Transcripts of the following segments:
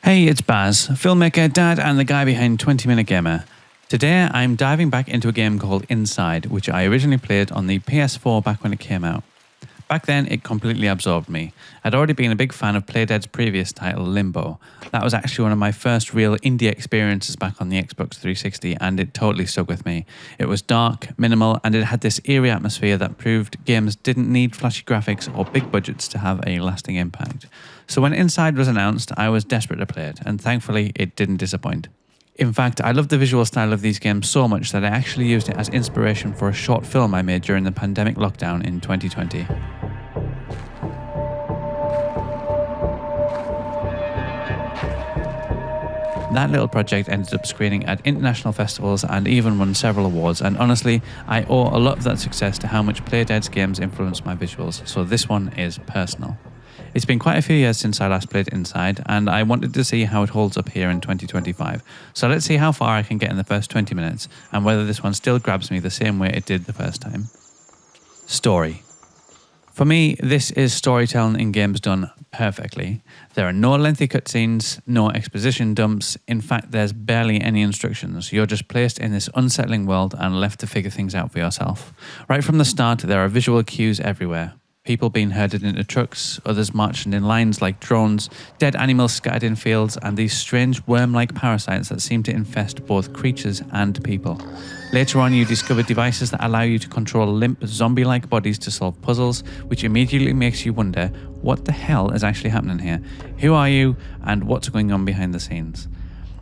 Hey, it's Baz, filmmaker, dad, and the guy behind 20 Minute Gamer. Today, I'm diving back into a game called Inside, which I originally played on the PS4 back when it came out. Back then, it completely absorbed me. I'd already been a big fan of Playdead's previous title, Limbo. That was actually one of my first real indie experiences back on the Xbox 360, and it totally stuck with me. It was dark, minimal, and it had this eerie atmosphere that proved games didn't need flashy graphics or big budgets to have a lasting impact. So when Inside was announced, I was desperate to play it, and thankfully, it didn't disappoint. In fact, I love the visual style of these games so much that I actually used it as inspiration for a short film I made during the pandemic lockdown in 2020. That little project ended up screening at international festivals and even won several awards, and honestly, I owe a lot of that success to how much Playdead's games influenced my visuals, so this one is personal. It's been quite a few years since I last played Inside, and I wanted to see how it holds up here in 2025. So let's see how far I can get in the first 20 minutes, and whether this one still grabs me the same way it did the first time. Story. For me, this is storytelling in games done perfectly. There are no lengthy cutscenes, no exposition dumps. In fact, there's barely any instructions. You're just placed in this unsettling world and left to figure things out for yourself. Right from the start, there are visual cues everywhere. People being herded into trucks, others marching in lines like drones, dead animals scattered in fields, and these strange worm-like parasites that seem to infest both creatures and people. Later on, you discover devices that allow you to control limp, zombie-like bodies to solve puzzles, which immediately makes you wonder, what the hell is actually happening here? Who are you, and what's going on behind the scenes?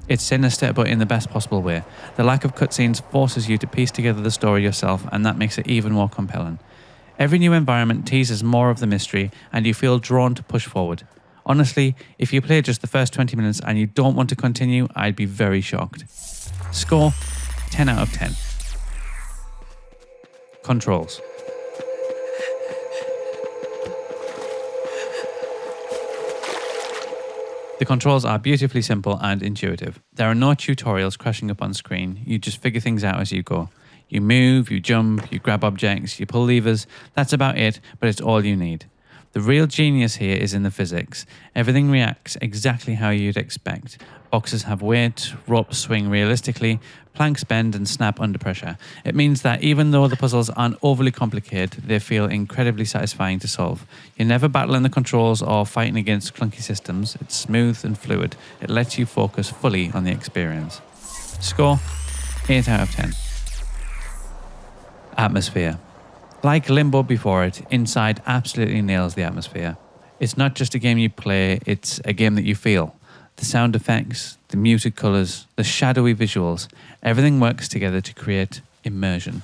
It's sinister, but in the best possible way. The lack of cutscenes forces you to piece together the story yourself, and that makes it even more compelling. Every new environment teases more of the mystery, and you feel drawn to push forward. Honestly, if you play just the first 20 minutes and you don't want to continue, I'd be very shocked. Score, 10 out of 10. Controls. The controls are beautifully simple and intuitive. There are no tutorials crashing up on screen, you just figure things out as you go. You move, you jump, you grab objects, you pull levers. That's about it, but it's all you need. The real genius here is in the physics. Everything reacts exactly how you'd expect. Boxes have weight, ropes swing realistically, planks bend and snap under pressure. It means that even though the puzzles aren't overly complicated, they feel incredibly satisfying to solve. You're never battling the controls or fighting against clunky systems. It's smooth and fluid. It lets you focus fully on the experience. Score, 8 out of 10. Atmosphere. Like Limbo before it, Inside absolutely nails the atmosphere. It's not just a game you play, it's a game that you feel. The sound effects, the muted colours, the shadowy visuals, everything works together to create immersion.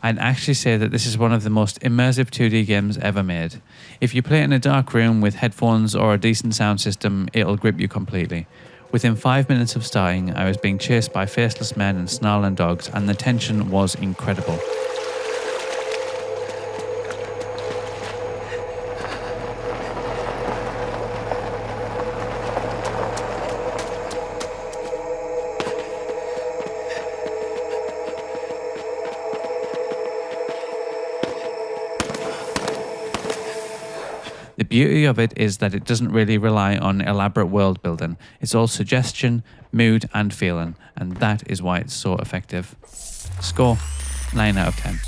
I'd actually say that this is one of the most immersive 2D games ever made. If you play it in a dark room with headphones or a decent sound system, it'll grip you completely. Within 5 minutes of starting, I was being chased by faceless men and snarling dogs, and the tension was incredible. The beauty of it is that it doesn't really rely on elaborate world building. It's all suggestion, mood, and feeling, and that is why it's so effective. Score, 9 out of 10.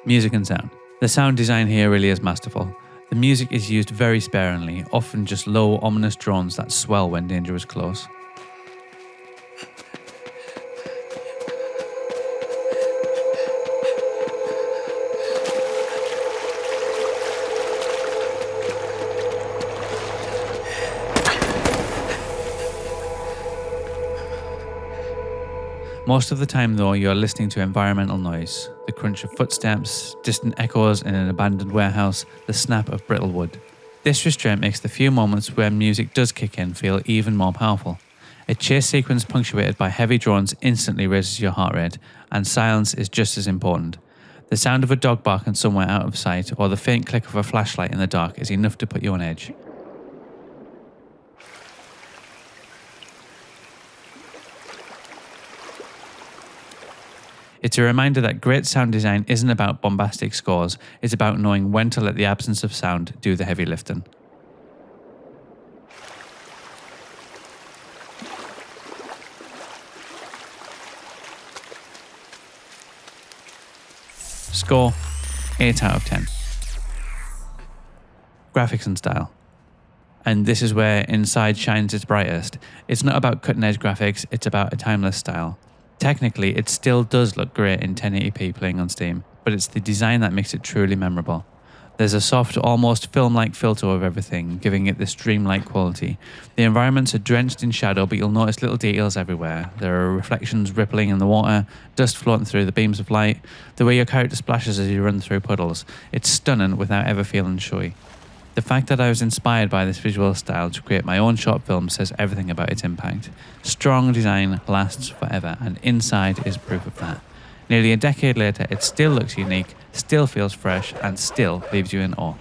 Music and sound. The sound design here really is masterful. The music is used very sparingly, often just low, ominous drones that swell when danger is close. Most of the time though, you're listening to environmental noise, the crunch of footsteps, distant echoes in an abandoned warehouse, the snap of brittle wood. This restraint makes the few moments where music does kick in feel even more powerful. A chase sequence punctuated by heavy drones instantly raises your heart rate, and silence is just as important. The sound of a dog barking somewhere out of sight or the faint click of a flashlight in the dark is enough to put you on edge. It's a reminder that great sound design isn't about bombastic scores, it's about knowing when to let the absence of sound do the heavy lifting. Score 8 out of 10. Graphics and style. And this is where Inside shines its brightest. It's not about cutting edge graphics, it's about a timeless style. Technically, it still does look great in 1080p playing on Steam, but it's the design that makes it truly memorable. There's a soft, almost film-like filter of everything, giving it this dreamlike quality. The environments are drenched in shadow, but you'll notice little details everywhere. There are reflections rippling in the water, dust floating through the beams of light, the way your character splashes as you run through puddles. It's stunning without ever feeling showy. The fact that I was inspired by this visual style to create my own short film says everything about its impact. Strong design lasts forever, and Inside is proof of that. Nearly a decade later, it still looks unique, still feels fresh, and still leaves you in awe.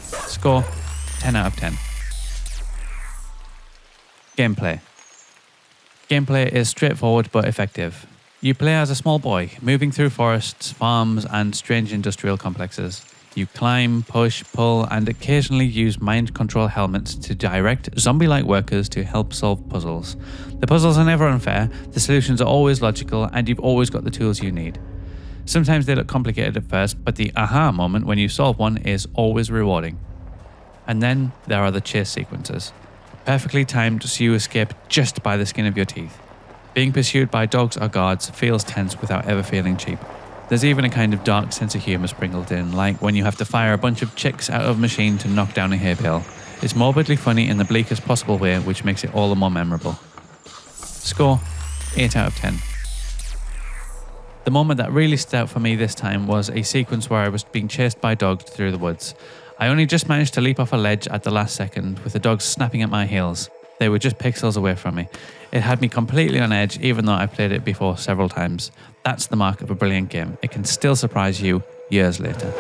Score 10 out of 10. Gameplay. Gameplay is straightforward but effective. You play as a small boy, moving through forests, farms, and strange industrial complexes. You climb, push, pull, and occasionally use mind control helmets to direct zombie-like workers to help solve puzzles. The puzzles are never unfair, the solutions are always logical, and you've always got the tools you need. Sometimes they look complicated at first, but the aha moment when you solve one is always rewarding. And then there are the chase sequences. Perfectly timed so you escape just by the skin of your teeth. Being pursued by dogs or guards feels tense without ever feeling cheap. There's even a kind of dark sense of humour sprinkled in, like when you have to fire a bunch of chicks out of a machine to knock down a hay bale. It's morbidly funny in the bleakest possible way, which makes it all the more memorable. Score 8 out of 10. The moment that really stood out for me this time was a sequence where I was being chased by dogs through the woods. I only just managed to leap off a ledge at the last second, with the dogs snapping at my heels. They were just pixels away from me. It had me completely on edge, even though I played it before several times. That's the mark of a brilliant game. It can still surprise you years later.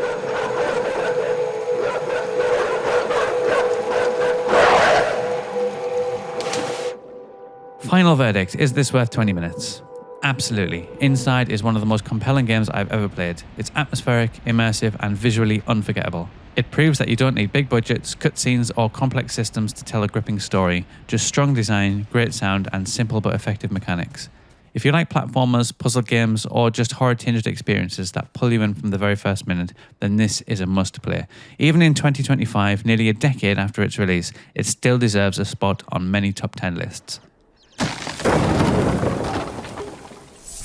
Final verdict, is this worth 20 minutes? Absolutely. Inside is one of the most compelling games I've ever played. It's atmospheric, immersive, and visually unforgettable. It proves that you don't need big budgets, cutscenes, or complex systems to tell a gripping story. Just strong design, great sound, and simple but effective mechanics. If you like platformers, puzzle games, or just horror-tinged experiences that pull you in from the very first minute, then this is a must-play. Even in 2025, nearly a decade after its release, it still deserves a spot on many top 10 lists.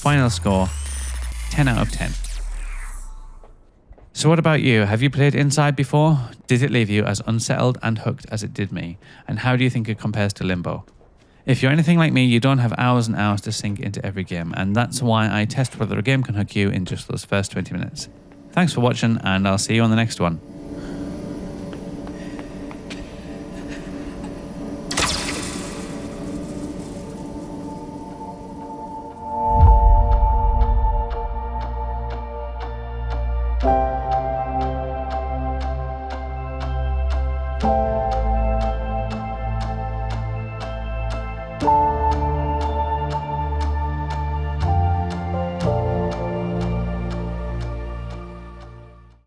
Final score, 10 out of 10. So what about you? Have you played Inside before? Did it leave you as unsettled and hooked as it did me? And how do you think it compares to Limbo? If you're anything like me, you don't have hours and hours to sink into every game, and that's why I test whether a game can hook you in just those first 20 minutes. Thanks for watching, and I'll see you on the next one.